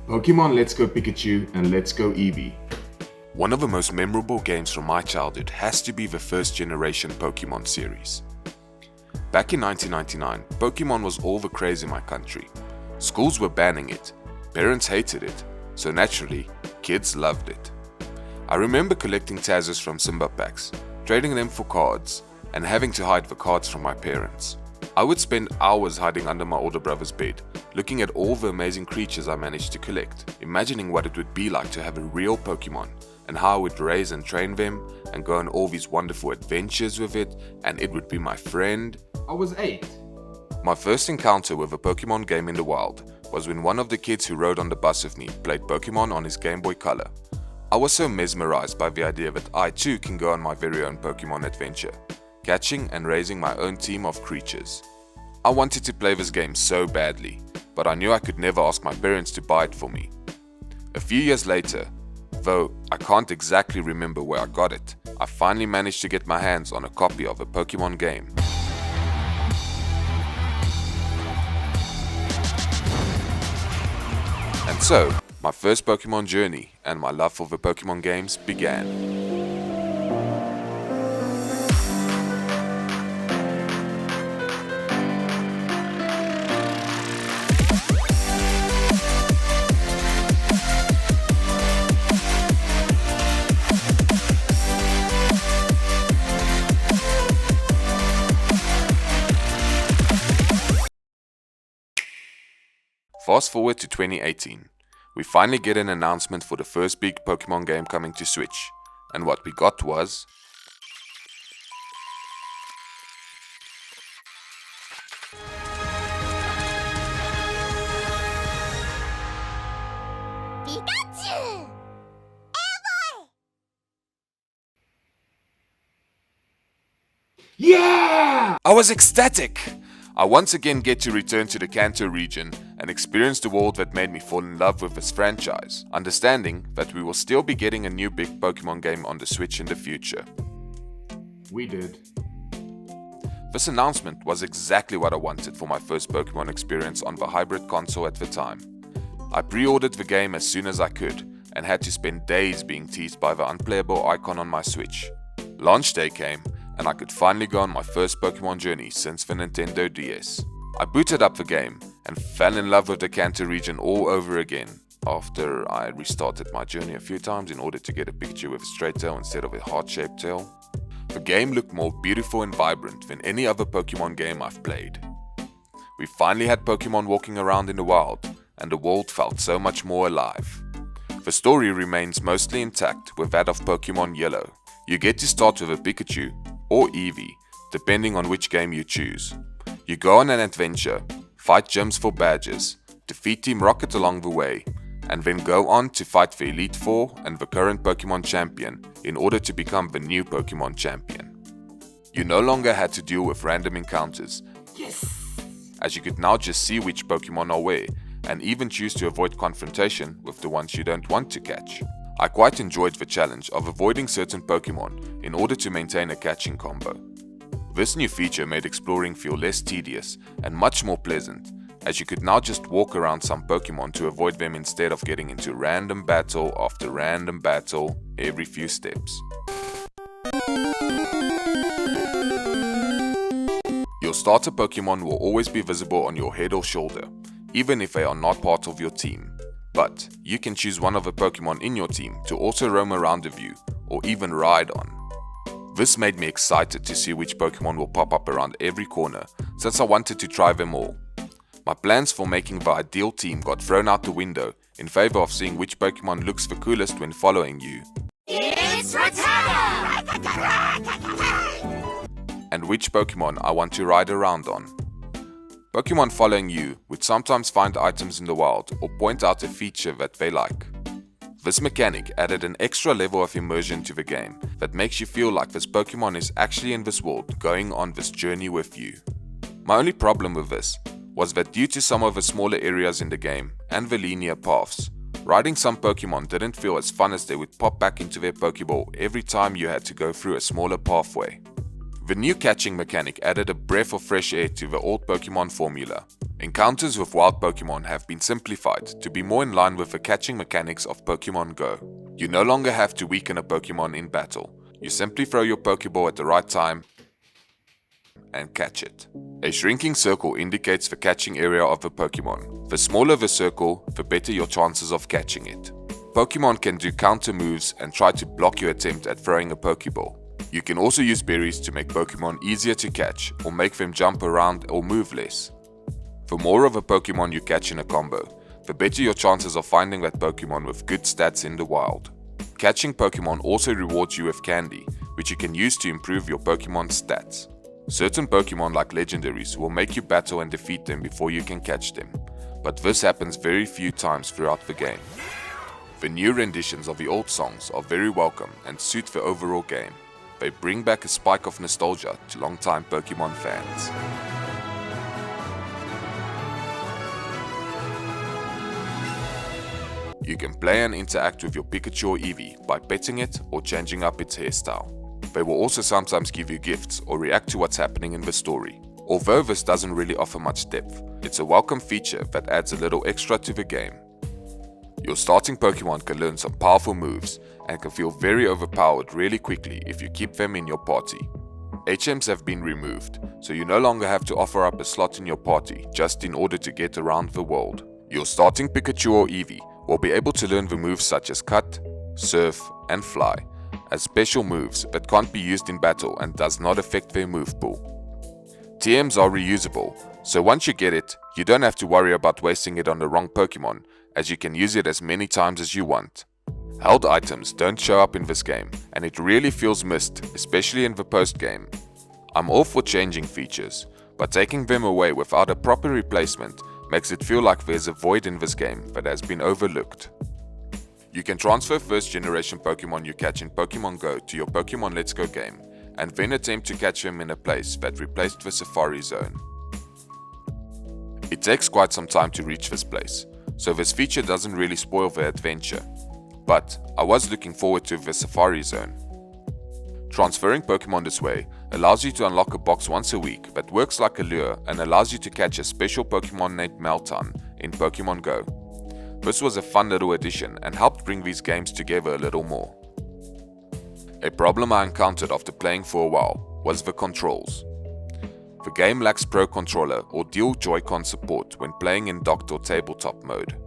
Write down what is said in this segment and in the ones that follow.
Pokemon Let's Go Pikachu and Let's Go Eevee. One of the most memorable games from my childhood has to be the first generation Pokemon series. Back in 1999, Pokemon was all the craze in my country. Schools were banning it, parents hated it, so naturally, kids loved it. I remember collecting Tazos from Simba packs, trading them for cards, and having to hide the cards from my parents. I would spend hours hiding under my older brother's bed, looking at all the amazing creatures I managed to collect, imagining what it would be like to have a real Pokemon, and how I would raise and train them, and go on all these wonderful adventures with it, and it would be my friend. I was 8. My first encounter with a Pokemon game in the wild was when one of the kids who rode on the bus with me played Pokemon on his Game Boy Color. I was so mesmerized by the idea that I too can go on my very own Pokemon adventure, catching and raising my own team of creatures. I wanted to play this game so badly, but I knew I could never ask my parents to buy it for me. A few years later, though I can't exactly remember where I got it, I finally managed to get my hands on a copy of a Pokemon game. And so, my first Pokemon journey and my love for the Pokemon games began. Fast forward to 2018, we finally get an announcement for the first big Pokemon game coming to Switch, and what we got was Pikachu! Eevee! Yeah! I was ecstatic! I once again get to return to the Kanto region and experience the world that made me fall in love with this franchise, understanding that we will still be getting a new big Pokemon game on the Switch in the future. We did. This announcement was exactly what I wanted for my first Pokemon experience on the hybrid console at the time. I pre-ordered the game as soon as I could and had to spend days being teased by the unplayable icon on my Switch. Launch day came, and I could finally go on my first Pokemon journey since the Nintendo DS. I booted up the game and fell in love with the Kanto region all over again after I restarted my journey a few times in order to get a Pikachu with a straight tail instead of a heart-shaped tail. The game looked more beautiful and vibrant than any other Pokemon game I've played. We finally had Pokemon walking around in the wild, and the world felt so much more alive. The story remains mostly intact with that of Pokemon Yellow. You get to start with a Pikachu or Eevee, depending on which game you choose. You go on an adventure, fight gyms for badges, defeat Team Rocket along the way, and then go on to fight the Elite Four and the current Pokemon Champion in order to become the new Pokemon Champion. You no longer had to deal with random encounters, Yes! as you could now just see which Pokemon are where, and even choose to avoid confrontation with the ones you don't want to catch. I quite enjoyed the challenge of avoiding certain Pokemon in order to maintain a catching combo. This new feature made exploring feel less tedious and much more pleasant, as you could now just walk around some Pokemon to avoid them instead of getting into random battle after random battle every few steps. Your starter Pokemon will always be visible on your head or shoulder, even if they are not part of your team. But you can choose one of the Pokemon in your team to also roam around with you or even ride on. This made me excited to see which Pokemon will pop up around every corner, since I wanted to try them all. My plans for making the ideal team got thrown out the window in favor of seeing which Pokemon looks the coolest when following you, It's Rattata! and which Pokemon I want to ride around on. Pokemon following you would sometimes find items in the wild or point out a feature that they like. This mechanic added an extra level of immersion to the game that makes you feel like this Pokemon is actually in this world going on this journey with you. My only problem with this was that due to some of the smaller areas in the game and the linear paths, riding some Pokemon didn't feel as fun as they would pop back into their Pokeball every time you had to go through a smaller pathway. The new catching mechanic added a breath of fresh air to the old Pokemon formula. Encounters with wild Pokémon have been simplified to be more in line with the catching mechanics of Pokémon GO. You no longer have to weaken a Pokémon in battle. You simply throw your Pokéball at the right time and catch it. A shrinking circle indicates the catching area of the Pokémon. The smaller the circle, the better your chances of catching it. Pokémon can do counter moves and try to block your attempt at throwing a Pokéball. You can also use berries to make Pokémon easier to catch or make them jump around or move less. The more of a Pokémon you catch in a combo, the better your chances of finding that Pokémon with good stats in the wild. Catching Pokémon also rewards you with candy, which you can use to improve your Pokémon's stats. Certain Pokémon like legendaries will make you battle and defeat them before you can catch them, but this happens very few times throughout the game. The new renditions of the old songs are very welcome and suit the overall game. They bring back a spike of nostalgia to longtime Pokémon fans. You can play and interact with your Pikachu or Eevee by petting it or changing up its hairstyle. They will also sometimes give you gifts or react to what's happening in the story. Although this doesn't really offer much depth, it's a welcome feature that adds a little extra to the game. Your starting Pokemon can learn some powerful moves and can feel very overpowered really quickly if you keep them in your party. HMs have been removed, so you no longer have to offer up a slot in your party just in order to get around the world. Your starting Pikachu or Eevee will be able to learn the moves such as Cut, Surf, and Fly as special moves that can't be used in battle and does not affect their move pool. TMs are reusable, so once you get it, you don't have to worry about wasting it on the wrong Pokemon, as you can use it as many times as you want. Held items don't show up in this game, and it really feels missed, especially in the post-game. I'm all for changing features, but taking them away without a proper replacement makes it feel like there's a void in this game that has been overlooked. You can transfer first generation Pokemon you catch in Pokémon GO to your Pokémon Let's Go game, and then attempt to catch them in a place that replaced the Safari Zone. It takes quite some time to reach this place, so this feature doesn't really spoil the adventure, but I was looking forward to the Safari Zone. Transferring Pokemon this way allows you to unlock a box once a week that works like a lure and allows you to catch a special Pokemon named Meltan in Pokémon GO. This was a fun little addition and helped bring these games together a little more. A problem I encountered after playing for a while was the controls. The game lacks Pro Controller or dual Joy-Con support when playing in docked or tabletop mode.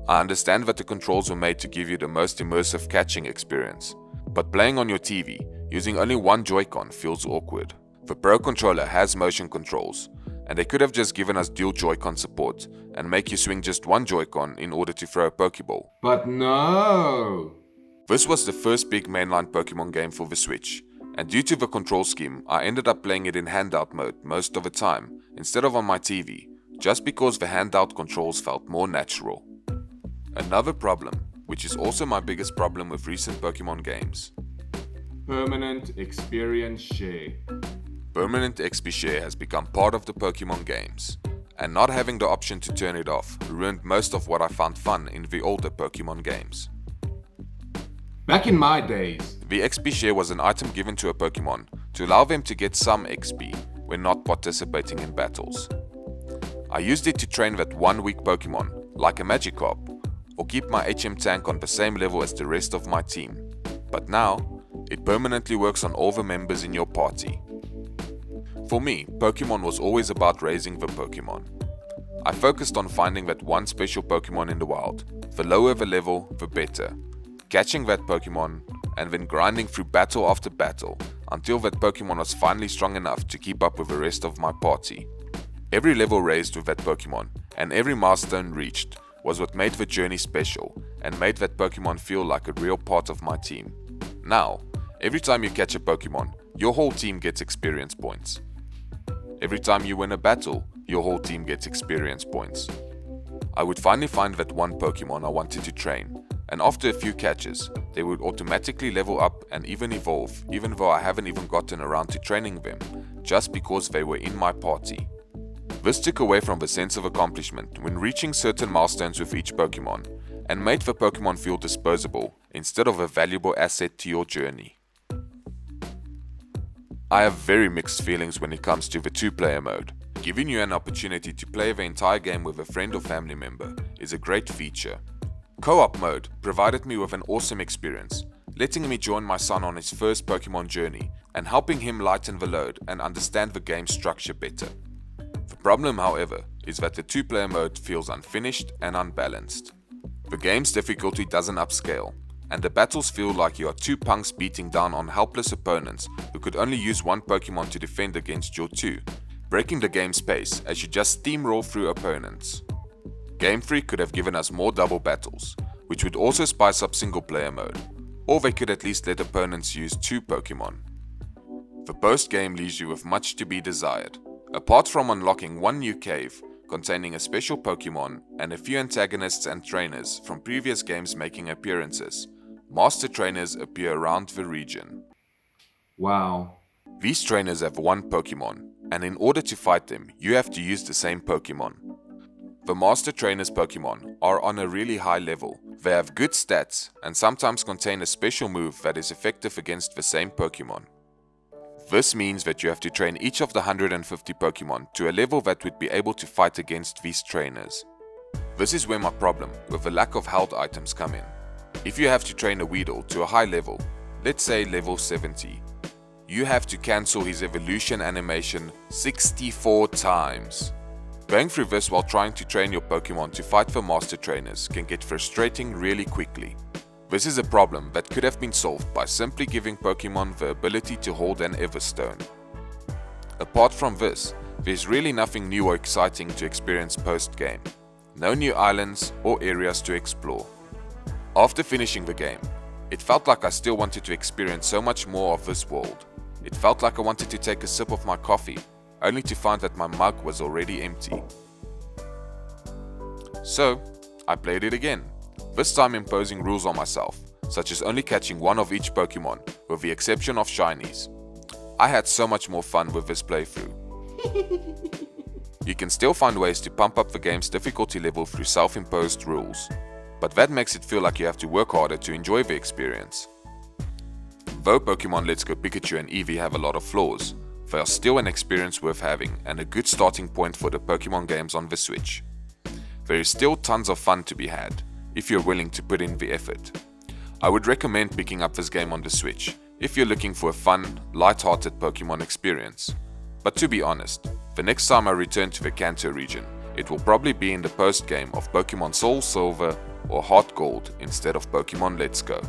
I understand that the controls were made to give you the most immersive catching experience, but playing on your TV using only one Joy-Con feels awkward. The Pro Controller has motion controls, and they could have just given us dual Joy-Con support and make you swing just one Joy-Con in order to throw a Pokeball. But no! This was the first big mainline Pokemon game for the Switch, and due to the control scheme, I ended up playing it in handout mode most of the time, instead of on my TV, just because the handout controls felt more natural. Another problem, which is also my biggest problem with recent Pokemon games. Permanent experience share. Permanent XP share has become part of the Pokemon games, and not having the option to turn it off ruined most of what I found fun in the older Pokemon games. Back in my days, The XP share was an item given to a Pokemon to allow them to get some XP when not participating in battles. I used it to train that one weak Pokemon, like a Magikarp, or keep my HM tank on the same level as the rest of my team. But now, it permanently works on all the members in your party. For me, Pokemon was always about raising the Pokemon. I focused on finding that one special Pokemon in the wild. The lower the level, the better. Catching that Pokemon, and then grinding through battle after battle until that Pokemon was finally strong enough to keep up with the rest of my party. Every level raised with that Pokemon, and every milestone reached, was what made the journey special, and made that Pokemon feel like a real part of my team. Now, every time you catch a Pokemon, your whole team gets experience points. Every time you win a battle, your whole team gets experience points. I would finally find that one Pokemon I wanted to train, and after a few catches, they would automatically level up and even evolve, even though I haven't even gotten around to training them, just because they were in my party. This took away from the sense of accomplishment when reaching certain milestones with each Pokemon, and made the Pokemon feel disposable instead of a valuable asset to your journey. I have very mixed feelings when it comes to the 2-player mode. Giving you an opportunity to play the entire game with a friend or family member is a great feature. Co-op mode provided me with an awesome experience, letting me join my son on his first Pokemon journey and helping him lighten the load and understand the game structure better. The problem, however, is that the 2-player mode feels unfinished and unbalanced. The game's difficulty doesn't upscale, and the battles feel like you are two punks beating down on helpless opponents who could only use one Pokemon to defend against your two, breaking the game's pace as you just steamroll through opponents. Game Freak could have given us more double battles, which would also spice up single player mode, or they could at least let opponents use two Pokemon. The post game leaves you with much to be desired. Apart from unlocking one new cave, containing a special Pokemon and a few antagonists and trainers from previous games making appearances, Master Trainers appear around the region. Wow. These trainers have one Pokemon, and in order to fight them, you have to use the same Pokemon. The Master Trainers Pokemon are on a really high level. They have good stats and sometimes contain a special move that is effective against the same Pokemon. This means that you have to train each of the 150 Pokemon to a level that would be able to fight against these trainers. This is where my problem with the lack of health items come in. If you have to train a Weedle to a high level, let's say level 70, you have to cancel his evolution animation 64 times. Going through this while trying to train your Pokemon to fight for Master Trainers can get frustrating really quickly. This is a problem that could have been solved by simply giving Pokemon the ability to hold an Everstone. Apart from this, there's really nothing new or exciting to experience post-game. No new islands or areas to explore. After finishing the game, it felt like I still wanted to experience so much more of this world. It felt like I wanted to take a sip of my coffee, only to find that my mug was already empty. So, I played it again, this time imposing rules on myself, such as only catching one of each Pokemon, with the exception of shinies. I had so much more fun with this playthrough. You can still find ways to pump up the game's difficulty level through self-imposed rules, but that makes it feel like you have to work harder to enjoy the experience. Though Pokemon Let's Go Pikachu and Eevee have a lot of flaws, they are still an experience worth having and a good starting point for the Pokemon games on the Switch. There is still tons of fun to be had, if you're willing to put in the effort. I would recommend picking up this game on the Switch, if you're looking for a fun, light-hearted Pokemon experience. But to be honest, the next time I return to the Kanto region, it will probably be in the post-game of Pokemon Soul Silver or Heart Gold instead of Pokemon Let's Go.